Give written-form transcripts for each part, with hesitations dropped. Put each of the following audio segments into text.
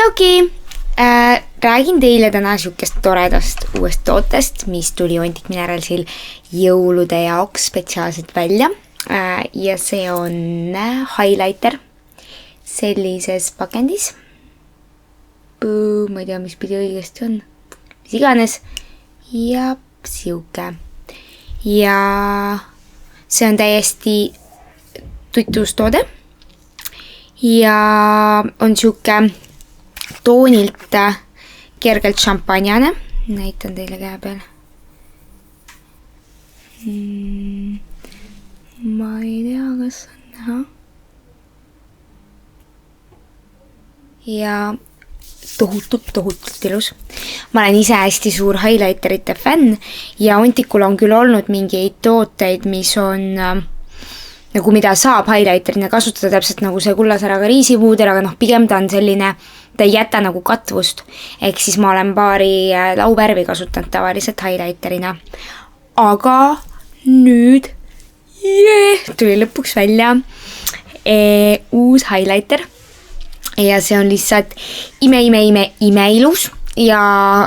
Tšauki! Räägin teile täna siukest toredast uuest tootest, mis tuli Ontic Mineralsil jõulude jaoks spetsiaalselt välja. Ja see on highlighter sellises pakendis. Ma ei tea, mis pidi õigesti on. Mis iganes. Ja siuke. Ja see on täiesti tutustoode. Ja on siuke toonilt kergelt šampanjane. Näitan teile käe peal. Ma ei tea, kas on näha. Ja tohutult ilus. Ma olen ise hästi suur highlighterite fänn ja Onticul on küll olnud mingeid tooteid, mis on nagu mida saab highlighterina kasutada täpselt nagu see kullasäraga riisipuuder, aga pigem ta on selline, ta ei jäta nagu katvust. Ehk siis ma olen paari lauvärvi kasutanud tavaliselt highlighterina. Aga nüüd tuli lõpuks välja uus highlighter. Ja see on lihtsalt ime ilus. Ja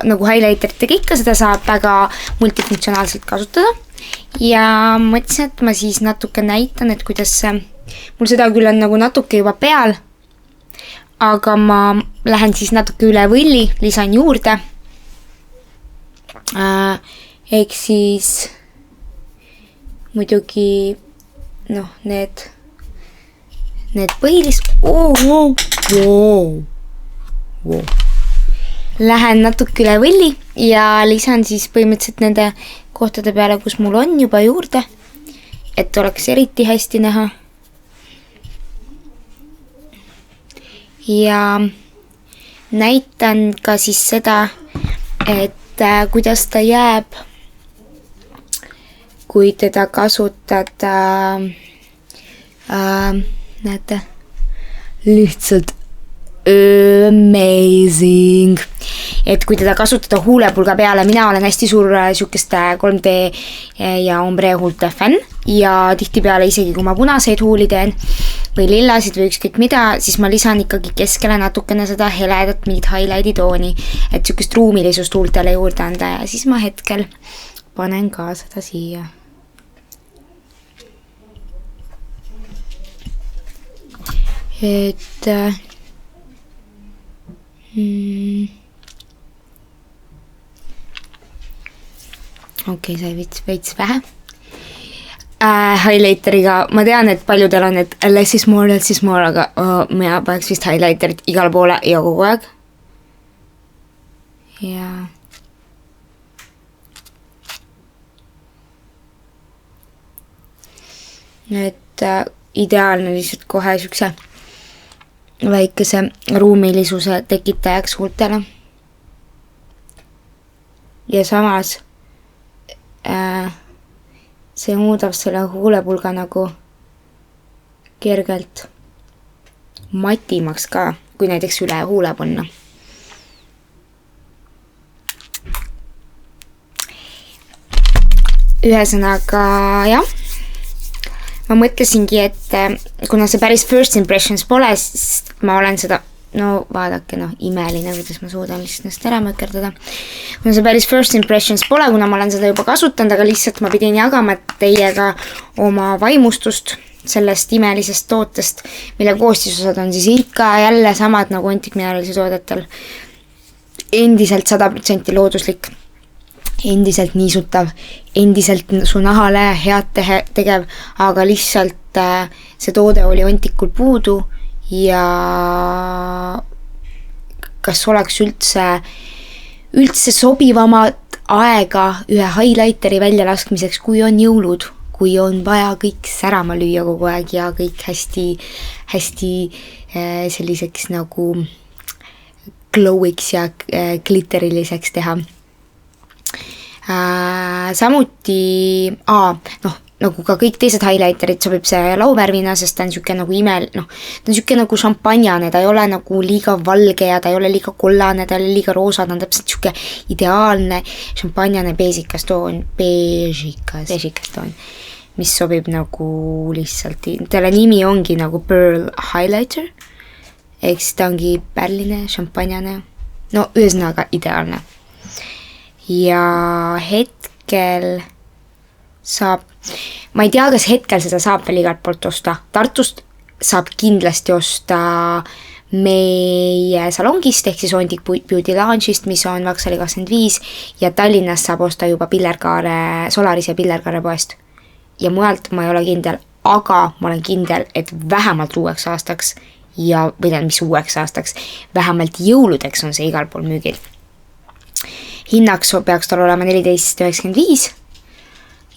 nagu highlighteritega ikka, seda saab väga multifunktsionaalselt kasutada. Ja mõtlesin, et ma siis natuke näitan, et kuidas mul seda küll on nagu natuke juba peal, aga ma lähen siis natuke üle võlli, lisan juurde. Ehk siis muidugi need Lähen natuke üle võlli ja lisan siis põhimõtteliselt nende kohtade peale, kus mul on juba juurde, et oleks eriti hästi näha. Ja näitan ka siis seda, et kuidas ta jääb, kui teda kasutada, näete, lihtsalt amazing. Et kui teda kasutada huulepulga peale, mina olen hästi suur siukeste 3D ja ombre huulte fänn ja tihti peale isegi kui ma punaseid huuli teen või lillasid või ükskõik mida, siis ma lisan ikkagi keskele natukene seda heledat mingit highlighti tooni, et siukest ruumilisust huultele juurde anda ja siis ma hetkel panen ka seda siia. Et okei, sai veits vähe. Highlighteriga, ma tean, et paljudel on, et less is more, aga mina paneks vist highlighterit igal poole ja kogu aeg. Ja et ideaalne lihtsalt kohe siukse väikese ruumilisuse tekitajaks huultele. Ja samas see muudab selle huulepulga nagu kergelt matimaks ka, kui näiteks üle huule panna. Ühesõnaga, jah. Ma mõtlesingi, et kuna see päris first impressions pole, siis ma olen seda, vaadake, imeline, kuidas ma suudan lihtsalt ennast ära mõkerdada. Kuna see päris first impressions pole, kuna ma olen seda juba kasutanud, aga lihtsalt ma pidin jagama teiega oma vaimustust sellest imelisest tootest, mille koostisosad on siis ikka jälle samad nagu Ontic Mineralsi toodetel. Endiselt 100% looduslik. Endiselt niisutav, endiselt su nahale head tegev, aga lihtsalt see toode oli Onticul puudu ja kas oleks üldse sobivamat aega ühe highlighteri väljalaskmiseks, kui on jõulud, kui on vaja kõik särama lüüa kogu aeg ja kõik hästi selliseks nagu glowiks ja glitteriliseks teha. Samuti nagu ka kõik teised highlighterid sobib see lauvärvina, sest ta on siuke nagu ta on siuke nagu šampanjane, ta ei ole nagu liiga valge ja ta ei ole liiga kollane, ta ei ole liiga roosa, ta on täpselt siuke ideaalne šampanjane beesikas toon, mis sobib nagu lihtsalt, selle nimi ongi nagu Pearl Highlighter, eks ta ongi pärline, šampanjane, no ühesõnaga ideaalne. Ja hetkel saab, ma ei tea, kas hetkel seda saab veel igalt poolt osta. Tartust saab kindlasti osta meie salongist, ehk siis Ondik Beauty Lounge'ist, mis on Vaksali 25 ja Tallinnas saab osta juba Pillerkaare, Solarise Pillerkaare poest. Ja mujalt ma ei ole kindel, aga ma olen kindel, et vähemalt uueks aastaks ja, või mis uueks aastaks, vähemalt jõuludeks on see igal pool müügil. Hinnaks peaks tal olema 14,95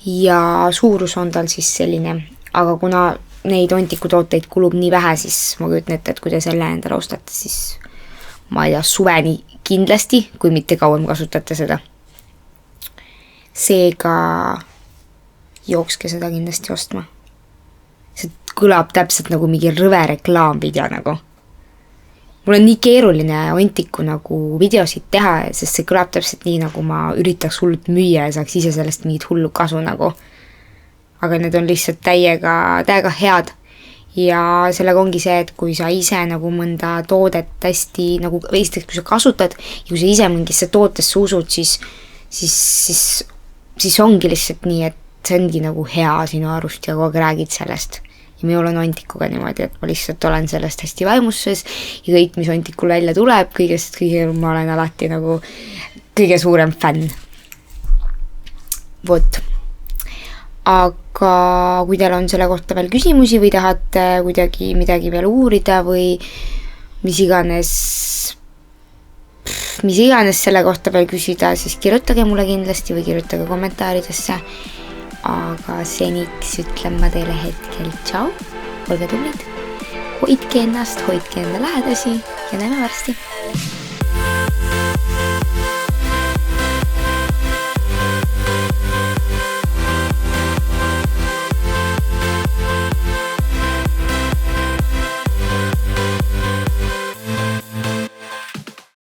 ja suurus on tal siis selline, aga kuna neid Ontiku tooteid kulub nii vähe, siis ma kujutan ette, et kui te selle endale ostate, siis ma ei tea, suveni kindlasti, kui mitte kauem kasutate seda. Seega jookske seda kindlasti ostma. See kõlab täpselt nagu mingi rõve reklaamvideo nagu. Mul on nii keeruline Ontiku nagu videosid teha, sest see kõlab täpselt nii, nagu ma üritaks hullult müüa ja saaks ise sellest mingit hullu kasu nagu. Aga need on lihtsalt täiega head ja sellega ongi see, et kui sa ise nagu mõnda toodet hästi nagu veisteks, kui sa kasutad ja kui sa ise mingisse tootesse usud, siis ongi lihtsalt nii, et see ongi nagu hea sinu arust ja kogu aeg räägid sellest. Ja minul on Ontikuga niimoodi, et ma lihtsalt olen sellest hästi vaimusses ja kõik, mis Ontikul välja tuleb, kõige ma olen alati nagu kõige suurem fänn. Vot. Aga kui teil on selle kohta veel küsimusi või tahate kuidagi midagi veel uurida või mis iganes selle kohta veel küsida, siis kirjutage mulle kindlasti või kirjutage kommentaaridesse. Aga seniks ütlen ma teile hetkel tšau, olge tublid, hoidke ennast, hoidke enda lähedasi ja näeme varsti.